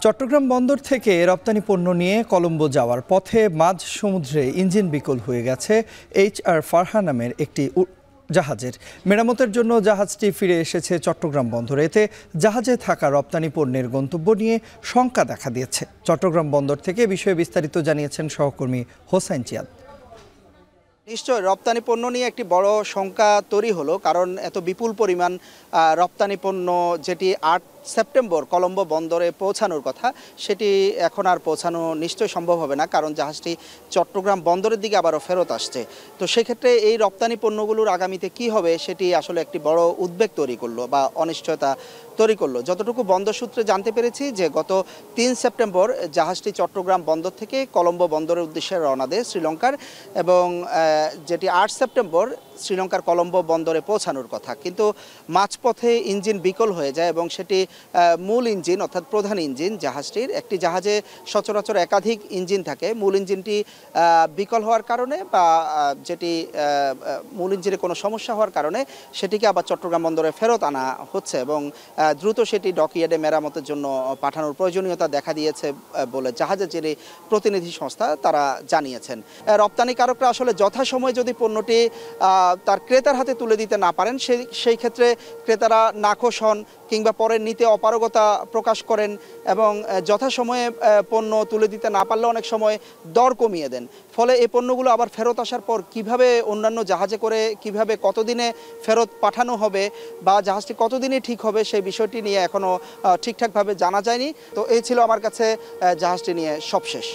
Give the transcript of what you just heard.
চট্টগ্রাম বন্দর থেকে রপ্তানি পণ্য নিয়ে কলম্বো যাওয়ার পথে মাঝ সমুদ্রে ইঞ্জিন বিকল হয়ে গেছে HR ফারহা নামের একটি জাহাজের। মেরামতের জন্য জাহাজটি ফিরে এসেছে চট্টগ্রাম বন্দরে। এতে জাহাজে থাকা রপ্তানি পণ্যের গন্তব্য নিয়ে শঙ্কা দেখা দিয়েছে। চট্টগ্রাম বন্দর থেকে বিষয়ে বিস্তারিত জানিয়েছেন সহকর্মী হোসাইন চিয়াদ। নিশ্চয় রপ্তানি পণ্য নিয়ে একটি বড় শঙ্কা তৈরি হলো, কারণ এত বিপুল পরিমাণ রপ্তানি পণ্য যেটি 8 সেপ্টেম্বর কলম্বো বন্দরে পৌঁছানোর কথা, সেটি এখন আর পৌঁছানো নিশ্চয়ই সম্ভব হবে না, কারণ জাহাজটি চট্টগ্রাম বন্দরের দিকে আবারও ফেরত আসছে। তো সেক্ষেত্রে এই রপ্তানি পণ্যগুলোর আগামীতে কি হবে সেটি আসলে একটি বড় উদ্বেগ তৈরি করলো বা অনিশ্চয়তা তৈরি করলো। যতটুকু বন্দর সূত্রে জানতে পেরেছি যে গত 3 সেপ্টেম্বর জাহাজটি চট্টগ্রাম বন্দর থেকে কলম্বো বন্দরের উদ্দেশ্যে রওনা দেয় শ্রীলঙ্কার, এবং যেটি 8 সেপ্টেম্বর শ্রীলঙ্কার কলম্বো বন্দরে পৌঁছানোর কথা, কিন্তু মাঝপথে ইঞ্জিন বিকল হয়ে যায় এবং সেটি মূল ইঞ্জিন অর্থাৎ প্রধান ইঞ্জিন জাহাজটির, একটি জাহাজে সচরাচর একাধিক ইঞ্জিন থাকে, মূল ইঞ্জিনটি বিকল হওয়ার কারণে বা যেটি মূল ইঞ্জিনে কোনো সমস্যা হওয়ার কারণে সেটিকে আবার চট্টগ্রাম বন্দরে ফেরত আনা হচ্ছে এবং দ্রুত সেটি ডকইয়ার্ডে মেরামতের জন্য পাঠানোর প্রয়োজনীয়তা দেখা দিয়েছে বলে জাহাজের যিনি প্রতিনিধি সংস্থা তারা জানিয়েছেন। রপ্তানিকারকরা আসলে যথাসময়ে যদি পণ্যটি তার ক্রেতার হাতে তুলে দিতে না পারেন, সেই ক্ষেত্রে ক্রেতারা নাখোশ হন কিংবা পরে নিতে অপারগতা প্রকাশ করেন এবং যথাসময়ে পণ্য তুলে দিতে না পারলে অনেক সময় দর কমিয়ে দেন। ফলে এই পণ্যগুলো আবার ফেরত আসার পর কিভাবে অন্যান্য জাহাজে করে কিভাবে কতদিনে ফেরত পাঠানো হবে বা জাহাজটি কতদিনে ঠিক হবে সেই বিষয়টি নিয়ে এখনও ঠিকঠাকভাবে জানা যায়নি। তো এই ছিল আমার কাছে জাহাজটি নিয়ে সবশেষ।